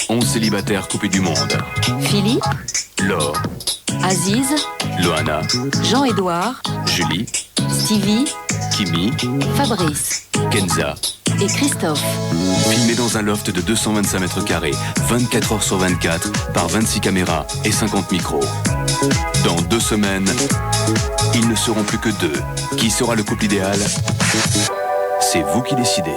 11 célibataires coupés du monde. Philippe, Laure, Aziz, Loana, Jean-Édouard, Julie, Stevie, Kimi, Fabrice Kenza. et Christophe. Filmés dans un loft de 225 mètres carrés, 24 heures sur 24, par 26 caméras et 50 micros. Dans 2 semaines, ils ne seront plus que 2. Qui sera le couple idéal? C'est vous qui décidez.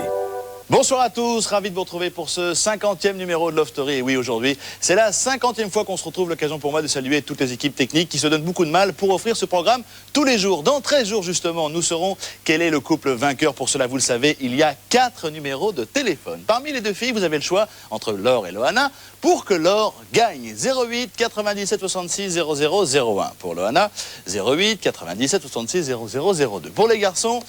Bonsoir à tous, ravi de vous retrouver pour ce 50e numéro de Love Story. Et oui, aujourd'hui, c'est la 50e fois qu'on se retrouve, l'occasion pour moi de saluer toutes les équipes techniques qui se donnent beaucoup de mal pour offrir ce programme tous les jours. Dans 13 jours, justement, nous saurons quel est le couple vainqueur. Pour cela, vous le savez, il y a 4 numéros de téléphone. Parmi les 2 filles, vous avez le choix entre Laure et Loana pour que Laure gagne. 08 97 66 00 01 pour Loana, 08 97 66 00 02. Pour les garçons,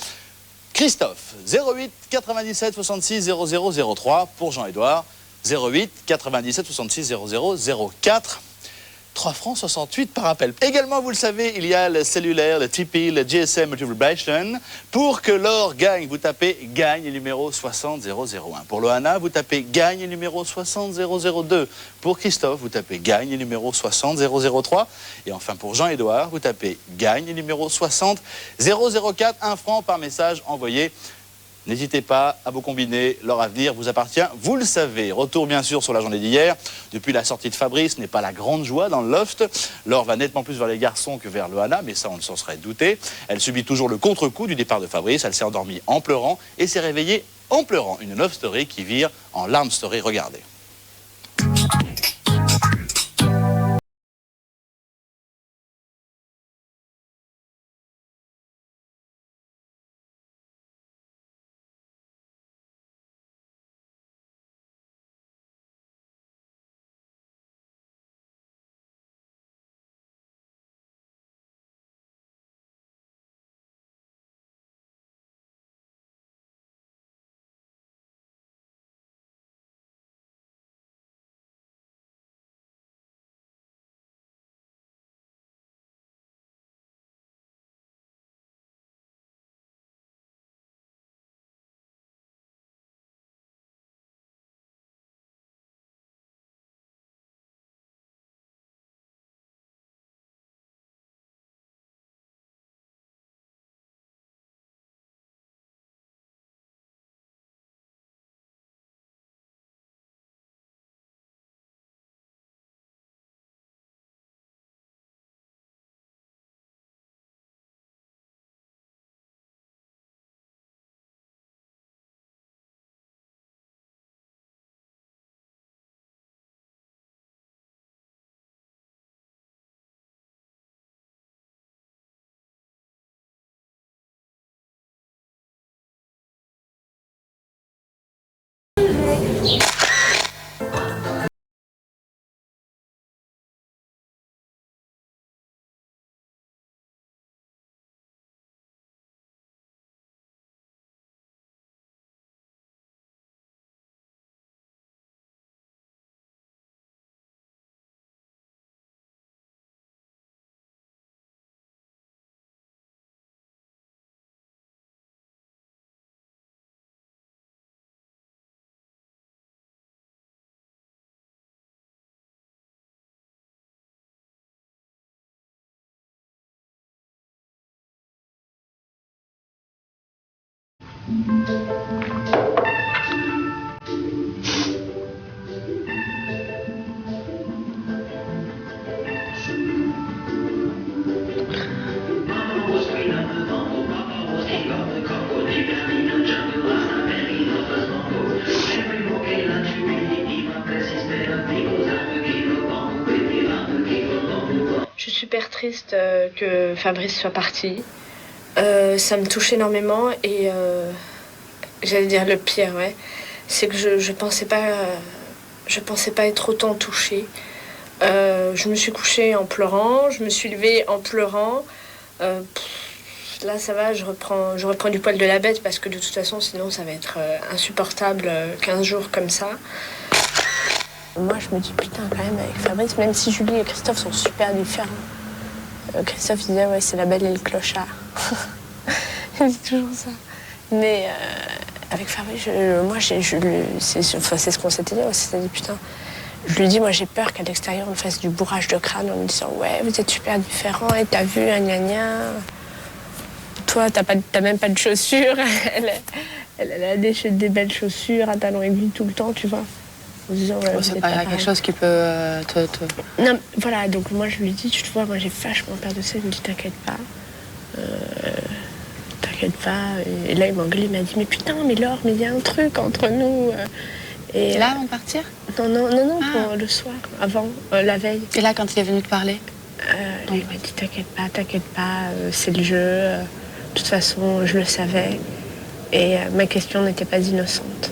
Christophe, 08 97 66 00 03 pour Jean-Édouard, 08 97 66 00 04, 3 francs 68 par appel. Également, vous le savez, il y a le cellulaire, le Tipeee, le GSM Multivibration. Pour que Laure gagne, vous tapez gagne numéro 60 001. Pour Loana, vous tapez gagne numéro 60 002. Pour Christophe, vous tapez gagne numéro 60 003. Et enfin pour Jean-Édouard, vous tapez gagne numéro 60 004. 1 franc par message envoyé. N'hésitez pas à vous combiner, leur avenir vous appartient, vous le savez. Retour bien sûr sur la journée d'hier. Depuis la sortie de Fabrice, ce n'est pas la grande joie dans le loft. Laure va nettement plus vers les garçons que vers Loana, mais ça on ne s'en serait douté. Elle subit toujours le contre-coup du départ de Fabrice, elle s'est endormie en pleurant et s'est réveillée en pleurant. Une love story qui vire en larme story, regardez. Je suis super triste que Fabrice soit parti. Ça me touche énormément et j'allais dire le pire, ouais, c'est que je pensais pas être autant touchée. Je me suis couchée en pleurant, je me suis levée en pleurant. Là ça va, je reprends du poil de la bête parce que de toute façon sinon ça va être insupportable 15 jours comme ça. Moi je me dis putain quand même avec Fabrice, même si Julie et Christophe sont super différents. Christophe disait ouais c'est la belle et le clochard. Il dit toujours ça. Mais avec Fabrice, c'est ce qu'on s'était dit, on s'était dit putain, Je lui dis, moi j'ai peur qu'à l'extérieur on me fasse du bourrage de crâne en me disant ouais, vous êtes super différents et t'as vu, gna gna. Toi, t'as même pas de chaussures. Elle a des belles chaussures, un talon aiguille tout le temps, tu vois. En disant, ouais, c'est pas quelque chose qui peut te... Non, voilà, donc moi je lui dis, tu vois, moi j'ai vachement peur de ça. Il me dit, t'inquiète pas. T'inquiète pas. Et là, il m'engueule, il m'a dit, mais putain, mais Laure, mais il y a un truc entre nous. Et là, avant de partir? Non, pour le soir, avant, la veille. Et là, quand il est venu te parler? Il m'a dit, t'inquiète pas, c'est le jeu. De toute façon, je le savais. Et ma question n'était pas innocente.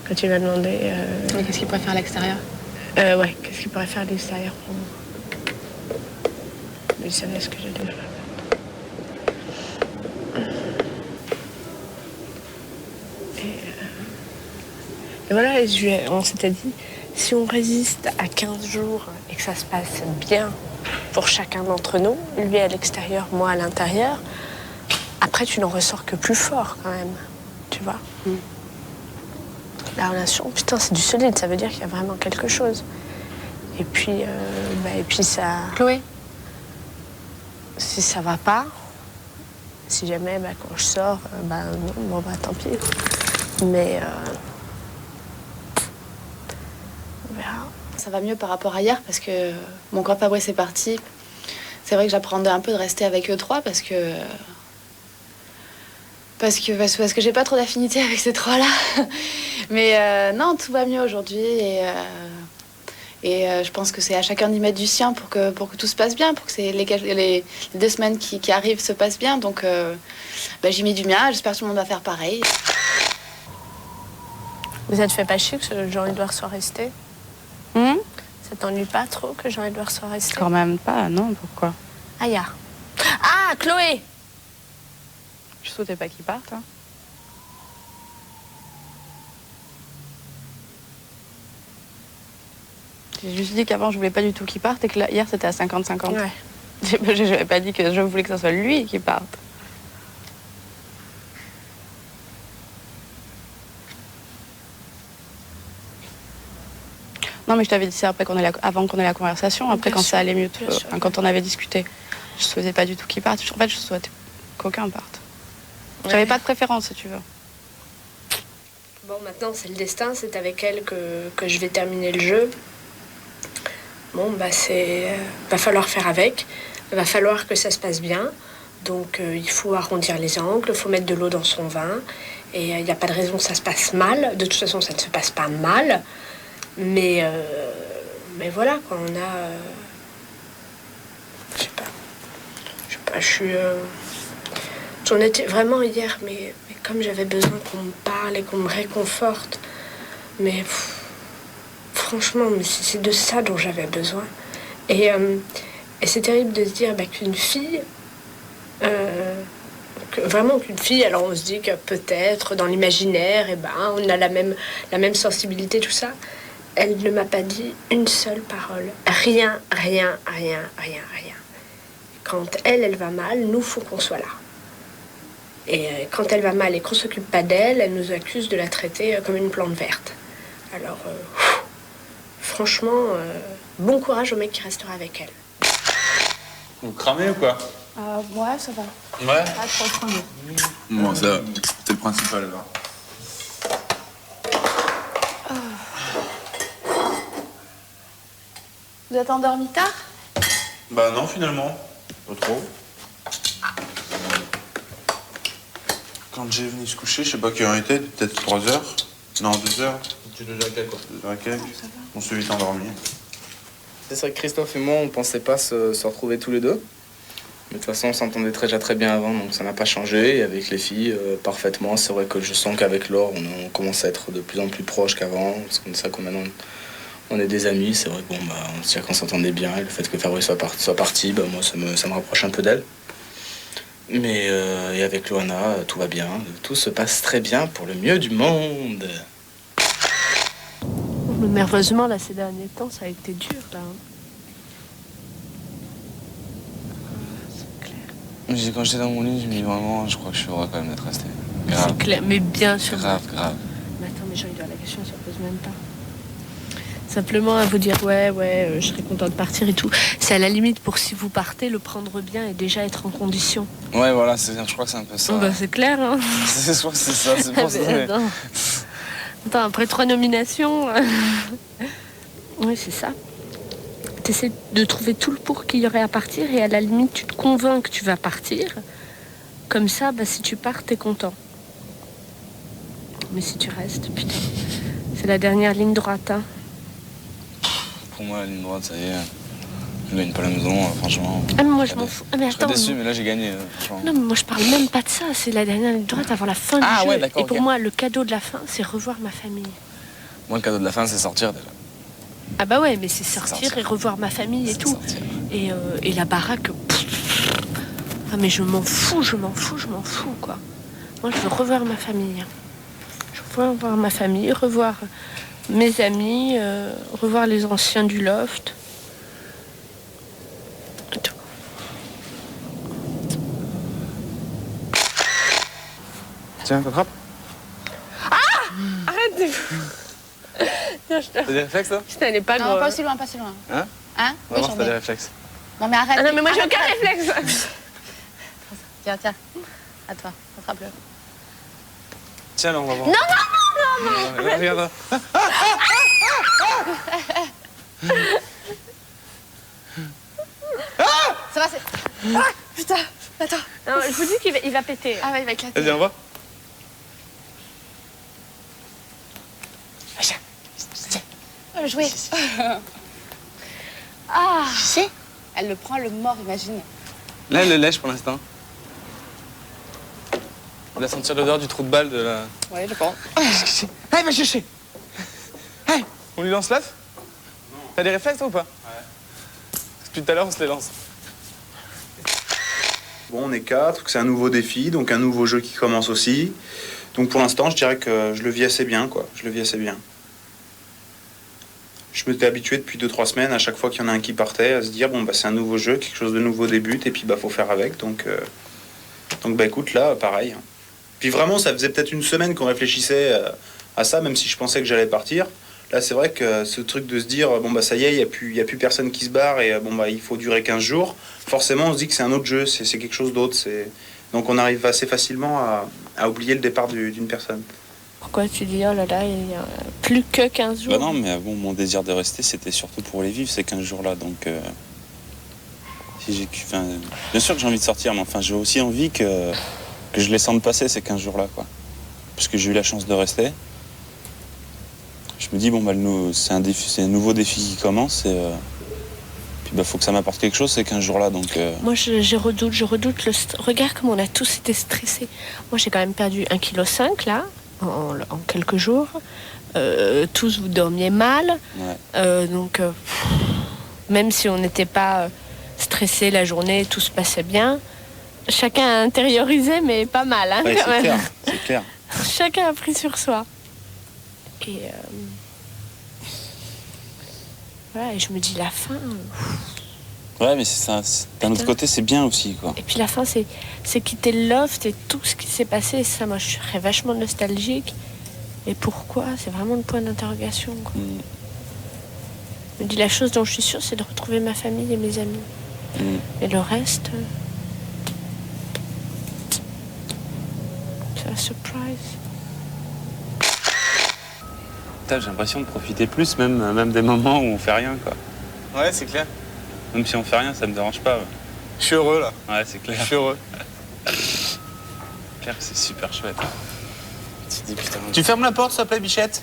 Quand tu m'as demandé... Mais qu'est-ce qu'il pourrait faire à l'extérieur? Ouais, qu'est-ce qu'il pourrait faire à l'extérieur pour moi? Mais il savait ce que j'allais faire. Et voilà, on s'était dit, si on résiste à 15 jours et que ça se passe bien pour chacun d'entre nous, lui à l'extérieur, moi à l'intérieur, après tu n'en ressors que plus fort quand même, tu vois. La relation, putain, c'est du solide, ça veut dire qu'il y a vraiment quelque chose. Et puis ça... Chloé? Si ça va pas, si jamais quand je sors, non, tant pis. Mais on verra. Ça va mieux par rapport à hier parce que quand Fabrice est parti, c'est vrai que j'apprendais un peu de rester avec eux trois parce que j'ai pas trop d'affinité avec ces trois-là. Mais non, tout va mieux aujourd'hui et je pense que c'est à chacun d'y mettre du sien pour que tout se passe bien, pour que les 2 semaines qui arrivent se passent bien. Donc j'y mets du mien, j'espère que tout le monde va faire pareil. Vous êtes fait pas chier que Jean-Édouard soit resté? Ça t'ennuie pas trop que Jean-Édouard soit resté? Quand même pas, non, pourquoi? Aya. Ah, Chloé! Je souhaitais pas qu'il parte. Hein. J'ai juste dit qu'avant je voulais pas du tout qu'il parte et que là, hier c'était à 50-50. Ouais. J'avais pas dit que je voulais que ce soit lui qui parte. Non, mais je t'avais dit ça après avant qu'on ait la conversation, après Bien quand sûr, ça allait mieux, sûr. quand on avait discuté. Je souhaitais pas du tout qu'il parte. En fait, je souhaitais qu'aucun parte. J'avais pas de préférence, si tu veux. Bon, maintenant, c'est le destin. C'est avec elle que je vais terminer le jeu. Bon, va falloir faire avec. Il va falloir que ça se passe bien. Donc, il faut arrondir les angles, il faut mettre de l'eau dans son vin. Et il n'y a pas de raison que ça se passe mal. De toute façon, ça ne se passe pas mal. Mais voilà, quand on a... je sais pas, je suis... J'en étais vraiment hier, mais comme j'avais besoin qu'on me parle et qu'on me réconforte. Mais franchement, c'est de ça dont j'avais besoin. Et c'est terrible de se dire qu'une fille... vraiment qu'une fille, alors on se dit que peut-être dans l'imaginaire, on a la même sensibilité, tout ça. Elle ne m'a pas dit une seule parole. Rien. Quand elle va mal, nous, faut qu'on soit là. Et quand elle va mal et qu'on s'occupe pas d'elle, elle nous accuse de la traiter comme une plante verte. Alors, franchement, bon courage au mec qui restera avec elle. Vous cramez ou quoi? Ouais, ça va. Ouais. Ah, je crois que Bon, ça, c'est le principal alors. Vous êtes endormi tard? Bah non, finalement. Pas trop. Quand j'ai venu se coucher, je sais pas quelle heure il était, peut-être 3 heures. Non, 2 heures. Tu es déjà quel quoi? 2 heures et quelques. On s'est vite endormi. C'est vrai que Christophe et moi, on pensait pas se retrouver tous les deux. Mais de toute façon, on s'entendait déjà très bien avant, donc ça n'a pas changé. Et avec les filles, parfaitement. C'est vrai que je sens qu'avec Laure, on commence à être de plus en plus proches qu'avant. Parce qu'on sait qu'on maintenant, on est des amis. C'est vrai que on se dit qu'on s'entendait bien. Et le fait que Fabrice soit parti, moi, ça me rapproche un peu d'elle. Mais et avec Loana, tout va bien. Tout se passe très bien pour le mieux du monde. Nerveusement, là, ces derniers temps, ça a été dur, là. C'est clair. Quand j'étais dans mon lit, je me dis vraiment, je crois que je suis heureux quand même d'être resté. Grave. C'est clair, mais bien sûr. Grave. Mais attends, mais Jean-Édouard, la question, ça pose même pas. Simplement à vous dire je serais contente de partir et tout. C'est à la limite pour si vous partez, le prendre bien et déjà être en condition. Ouais, voilà, je crois que c'est un peu ça. Bah, c'est clair, hein. Je crois que c'est ça, c'est pour ça. Mais... Attends, après 3 nominations... Oui, c'est ça. T'essaies de trouver tout le pour qu'il y aurait à partir et à la limite, tu te convaincs que tu vas partir. Comme ça, si tu pars, t'es content. Mais si tu restes, putain, c'est la dernière ligne droite, hein. Pour moi, la ligne droite, ça y est. Je gagne pas la maison, franchement. Ah, mais moi, je m'en fous. Ah, mais attends. Je serais déçu, mais là, j'ai gagné. Non, mais moi, je parle même pas de ça. C'est la dernière ligne droite avant la fin du jeu. Ouais, d'accord, et pour moi, le cadeau de la fin, c'est revoir ma famille. Moi, le cadeau de la fin, c'est sortir déjà. Ah bah ouais, mais c'est sortir et revoir ma famille et tout. Et la baraque... Ah mais je m'en fous, quoi. Moi, je veux revoir ma famille. Je veux revoir ma famille, revoir mes amis, revoir les anciens du loft. Et tout. Tiens, t'attrapes. Ah, arrête de... T'as des réflexes, toi? Putain, elle est pas Non, grosse. pas aussi loin, pas si loin. Hein? Hein? On va Oui, voir si j'en t'as des ai. réflexes. Non, mais arrête. Ah non, mais moi, j'ai Arrête, aucun arrête. réflexe. Tiens, à toi, attrape-le. Tiens, là, on va voir. Non. Regarde. Ça va, c'est... Ah, putain, attends. Non, je vous dis qu'il va péter. Ah ouais, il va éclater. Vas-y, on va. Oh, le jouet. Ah, tu sais, elle le prend le mort, imagine. Là, elle le lèche pour l'instant. On va sentir l'odeur du trou de balle de la... Ouais, je pense. Allez, va chercher. Hey, on lui lance l'œuf? T'as des réflexes, toi, ou pas? Ouais. Depuis tout à l'heure, on se les lance. Bon, on est 4, c'est un nouveau défi, donc un nouveau jeu qui commence aussi. Donc pour l'instant, je dirais que je le vis assez bien, quoi. Je le vis assez bien. Je m'étais habitué depuis 2-3 semaines, à chaque fois qu'il y en a un qui partait, à se dire, bon, c'est un nouveau jeu, quelque chose de nouveau débute, et puis faut faire avec. Donc écoute, là, pareil. Puis vraiment, ça faisait peut-être une semaine qu'on réfléchissait à ça, même si je pensais que j'allais partir. Là, c'est vrai que ce truc de se dire, ça y est, il n'y a plus personne qui se barre, et il faut durer 15 jours. Forcément, on se dit que c'est un autre jeu, c'est quelque chose d'autre. Donc on arrive assez facilement à oublier le départ d'une personne. Pourquoi tu dis, oh là là, il y a plus que 15 jours? Bah non, mais bon, mon désir de rester, c'était surtout pour les vivre, ces 15 jours-là. Donc, si bien sûr que j'ai envie de sortir, mais enfin, j'ai aussi envie que je les sente passer, ces 15 jours-là, quoi. Parce que j'ai eu la chance de rester. Je me dis, c'est un nouveau défi qui commence, et puis faut que ça m'apporte quelque chose, ces 15 jours-là. Donc, Moi, je redoute le... Regarde comment on a tous été stressés. Moi, j'ai quand même perdu 1,5 kg, là. En quelques jours. Tous vous dormiez mal. ouais. Même si on n'était pas stressé la journée, tout se passait bien. Chacun a intériorisé, mais pas mal, hein, Ouais, quand même. c'est clair. Chacun a pris sur soi. Et voilà, et je me dis la fin. Ouais, mais c'est ça. D'un autre côté, c'est bien aussi, quoi. Et puis la fin, c'est quitter le loft et tout ce qui s'est passé. Et ça, moi, je serais vachement nostalgique. Et pourquoi? C'est vraiment le point d'interrogation, quoi. Je me dis, la chose dont je suis sûre, c'est de retrouver ma famille et mes amis. Et le reste, c'est la surprise. Putain, j'ai l'impression de profiter plus, même des moments où on fait rien, quoi. Ouais, c'est clair. Même si on fait rien, ça me dérange pas. Ouais, Je suis heureux, là. ouais c'est clair. Je suis heureux. Clair que c'est super chouette. Tu te dis, putain... Tu fermes la porte, s'il te plaît, Bichette?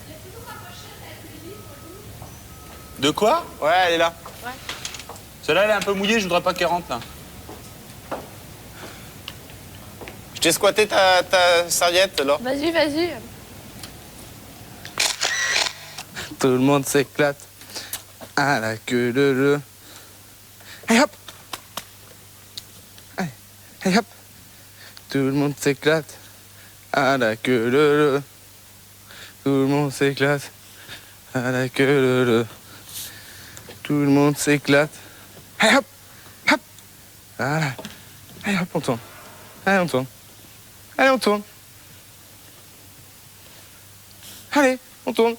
De quoi? Ouais, elle est là. Celle-là, elle est un peu mouillée, je voudrais pas qu'elle rentre, là. Je t'ai squatté ta serviette, alors. Vas-y, vas-y. Tout le monde s'éclate à la queue de jeu. Allez hop! Allez hop! Tout le monde s'éclate à la queue de jeu. Tout le monde s'éclate à la queue de jeu. Tout le monde s'éclate. Allez hop! Hop! Voilà. Allez hop, on tourne. Allez, on tourne. Allez, on tourne. Allez, on tourne.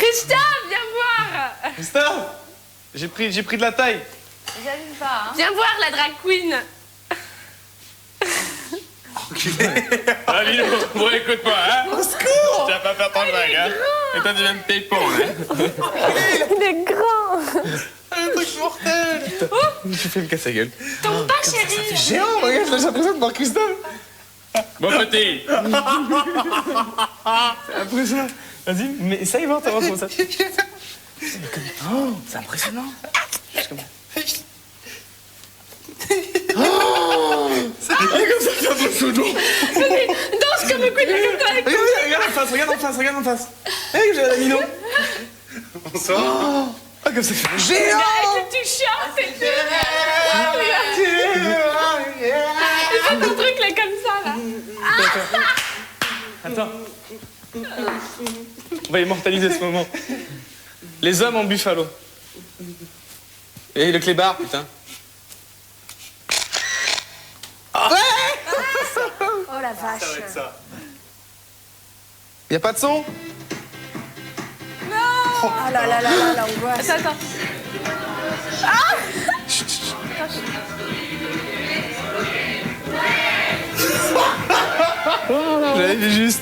Christophe, viens voir. Christophe, j'ai pris de la taille. J'allume pas, hein. Viens voir la drag queen. Ah, Lilo, bon, écoute-moi, hein. Au secours. Tu vas pas faire ton blague, hein. Et toi, tu viens de ping-pong, hein. Il est grand. Un truc mortel. Je fais me casser la gueule. Tombe pas, chérie. Géant, regarde, j'ai l'impression de voir Christophe. Bon, petit. C'est impressionnant. Vas-y, mais essaye voir, t'as voir comment ça. Oh, c'est impressionnant. Juste comme ça. Oh, c'est comme ça qu'il y a un sous l'eau. Danse comme un coup de comme toi. Regarde en face. Hé, j'ai la Nino. Bonsoir. Oh, ah, comme ça fait géant. Arrête, tu chantes, c'est génial. Il fait ton truc là comme ça là. Attends. On va immortaliser ce moment. Les hommes en buffalo. Et le clébard, putain. Oh la vache. Ça va être ça. Y a pas de son? Oh là là là là, l'angoisse. Attends. J'avais vu juste.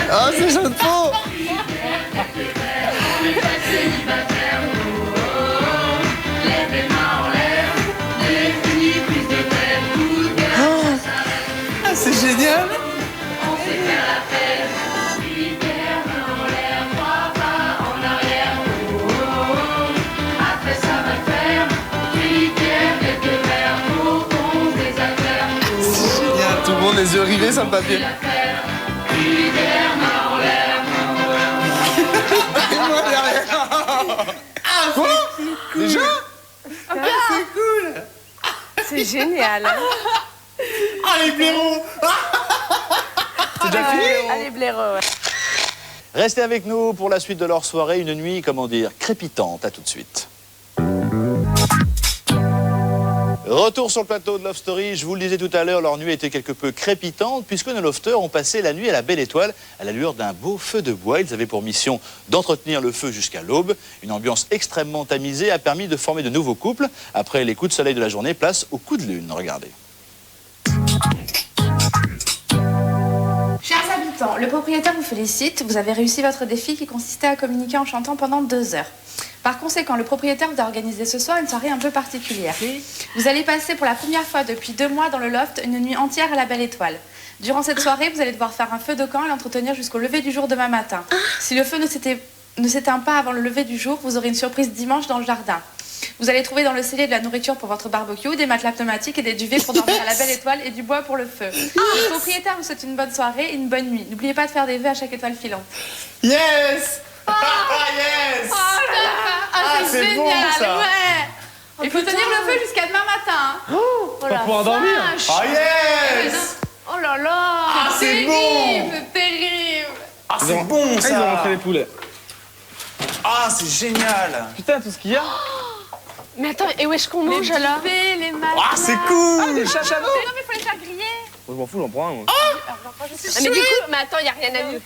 Ah, c'est jeune faux. Ah, c'est génial. C'est génial, tout le monde les yeux rivés sur le papier. Ah, quoi? Déjà? C'est cool. C'est génial. Ah, les blaireaux. C'est déjà fini? Allez, blaireaux, ouais. Restez avec nous pour la suite de leur soirée. Une nuit, comment dire, crépitante. À tout de suite. Retour sur le plateau de Love Story. Je vous le disais tout à l'heure, leur nuit était quelque peu crépitante puisque nos lofters ont passé la nuit à la Belle Étoile à la lueur d'un beau feu de bois. Ils avaient pour mission d'entretenir le feu jusqu'à l'aube. Une ambiance extrêmement tamisée a permis de former de nouveaux couples. Après les coups de soleil de la journée, place aux coups de lune. Regardez. Chers habitants, le propriétaire vous félicite. Vous avez réussi votre défi qui consistait à communiquer en chantant pendant 2 heures. Par conséquent, le propriétaire vous a organisé ce soir une soirée un peu particulière. Vous allez passer pour la première fois depuis 2 mois dans le loft une nuit entière à la Belle Étoile. Durant cette soirée, vous allez devoir faire un feu de camp et l'entretenir jusqu'au lever du jour demain matin. Si le feu ne s'éteint pas avant le lever du jour, vous aurez une surprise dimanche dans le jardin. Vous allez trouver dans le cellier de la nourriture pour votre barbecue, des matelas pneumatiques et des duvets pour dormir à la Belle Étoile et du bois pour le feu. Le propriétaire vous souhaite une bonne soirée et une bonne nuit. N'oubliez pas de faire des vœux à chaque étoile filante. Yes. Yes. C'est c'est génial, bon, ça. ouais. Il faut tenir le feu jusqu'à demain matin. Oh, pas pour endormir. Ah, yes. Oh là là. Ah, c'est bon. C'est terrible. Ah, c'est bon, ça. Ils ont rentré les poulets. Ah, c'est génial. Putain, tout ce qu'il y a. Mais attends, et où est-ce qu'on mange alors? Les matelas. Ah, c'est cool. Ah, des chachanots. Non mais faut les faire griller. Moi, je m'en fous, j'en prends un. Moi. Ah, mais du coup, mais attends, y a rien à dire.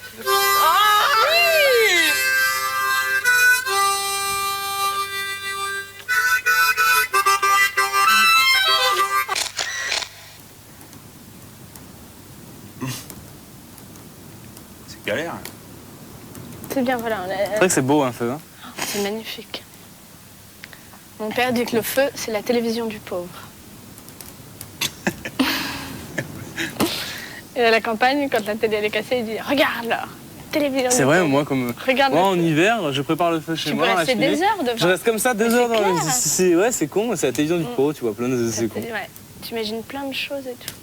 C'est galère. C'est bien, voilà. C'est vrai que c'est beau un feu. Hein. C'est magnifique. Mon père dit que le feu, c'est la télévision du pauvre. Et à la campagne, quand la télé elle est cassée, il dit « Regarde là !» télévision. C'est vrai, moi, comme Regarde moi en hiver, je prépare le feu chez tu moi. peux dans la rester cheminée. des heures devant. Je reste comme ça 2 heures dans le. Ouais, c'est con, c'est la télévision du pro, tu vois, plein de. C'est con. Ouais, tu imagines plein de choses et tout.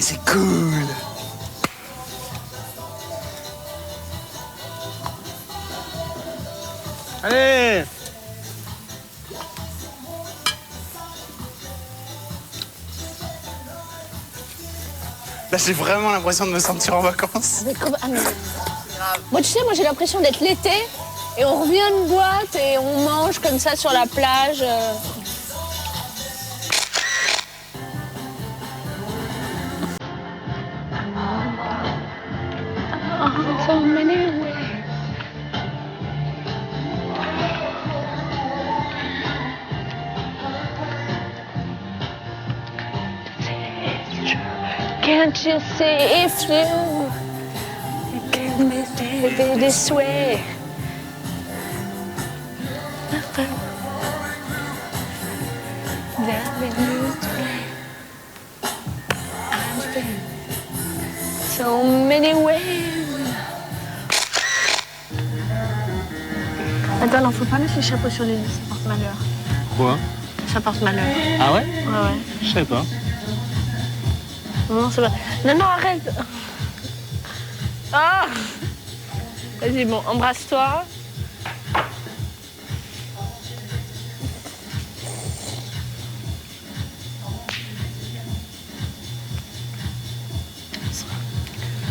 C'est cool. Allez. Là, j'ai vraiment l'impression de me sentir en vacances. Moi, tu sais, moi j'ai l'impression d'être l'été et on revient de boîte et on mange comme ça sur la plage. So many ways. Can't you see if you can be this way? So many ways. Attends, non, faut pas mettre les chapeaux sur les lits, ça porte malheur. Quoi? Ça porte malheur. Ah ouais? Ouais. Je sais pas. Non, c'est pas. Non, arrête. Ah! Vas-y, bon, embrasse-toi.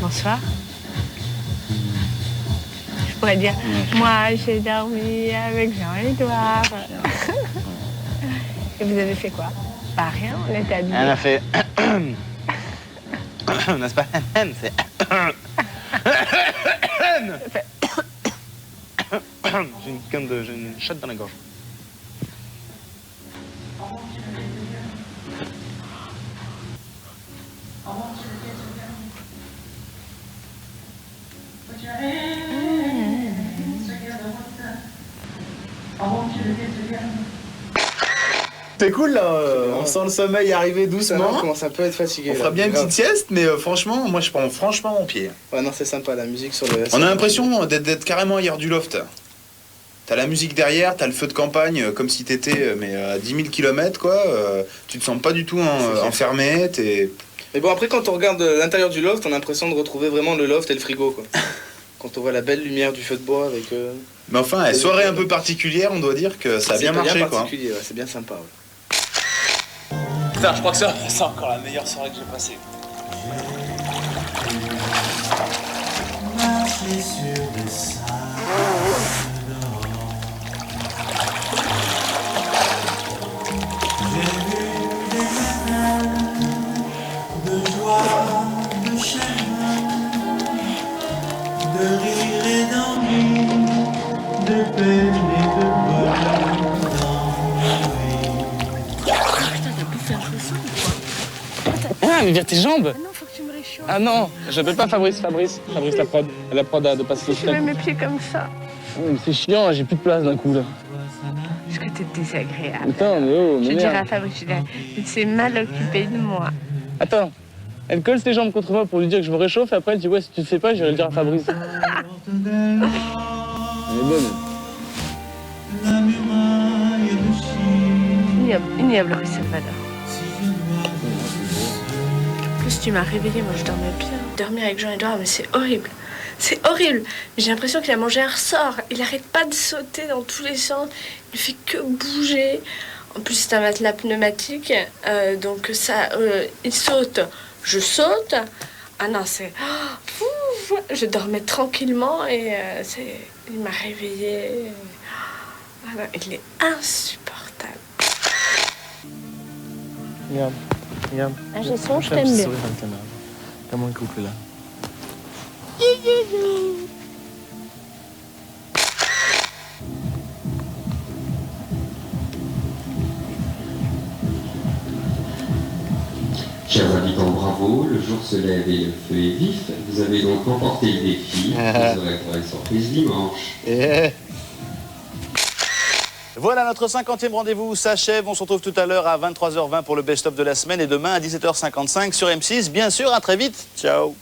Bonsoir. Je pourrais dire, moi j'ai dormi avec Jean-Édouard. Et vous avez fait quoi? Pas rien, on était habillés. Elle a fait. N'est-ce pas? C'est. J'ai une chatte dans la gorge. C'est cool là, on sent le sommeil arriver doucement. On commence un peu à être fatigué. On fera bien une petite sieste, mais franchement, moi je prends franchement mon pied. Ouais, non, c'est sympa la musique sur le. On a l'impression d'être carrément ailleurs du loft. T'as la musique derrière, t'as le feu de campagne, comme si t'étais mais à 10 000 km quoi. Tu te sens pas du tout enfermé. Mais bon, après, quand on regarde l'intérieur du loft, on a l'impression de retrouver vraiment le loft et le frigo quoi. Quand on voit la belle lumière du feu de bois avec. Mais enfin, soirée un peu particulière, on doit dire que ça a bien marché quoi. Ouais, c'est bien sympa. Ouais. Putain, je crois que c'est encore la meilleure soirée que j'ai passée. De joie, de chagrin, de rire et d'ennui, de peine et de bonheur dans la vie. Putain, t'as bouffé un chausson ou quoi? Ah, mais vire tes jambes! Ah non, faut que tu me réchauffes. Ah non, j'appelle pas Fabrice la prod de passer. Tu mets mes pieds comme ça. C'est chiant, j'ai plus de place d'un coup là. Parce que t'es désagréable. Putain, mais oh, Je mais dirais à merde. Fabrice, tu t'es mal occupé de moi. Attends, elle colle ses jambes contre moi pour lui dire que je me réchauffe et après elle dit ouais, si tu le fais pas, je vais le dire à Fabrice. Elle est bonne. Ignoble, Rue Salvador. En plus, tu m'as réveillée, moi je dormais bien. Dormir avec Jean-Édouard, mais c'est horrible. C'est horrible. J'ai l'impression qu'il a mangé un ressort. Il arrête pas de sauter dans tous les sens. Il ne fait que bouger. En plus, c'est un matelas pneumatique. Donc ça, il saute. Je saute. Ah non, c'est... Je dormais tranquillement et il m'a réveillée. Ah non, il est insupportable. Regarde, regarde. Ah, j'ai son, je t'aime bien. Comme un couple là. Chers habitants, bravo, le jour se lève et le feu est vif. Vous avez donc remporté le défi. Vous aurez pour une surprise dimanche. Voilà, notre 50e rendez-vous s'achève. On se retrouve tout à l'heure à 23h20 pour le best-of de la semaine et demain à 17h55 sur M6. Bien sûr, à très vite. Ciao.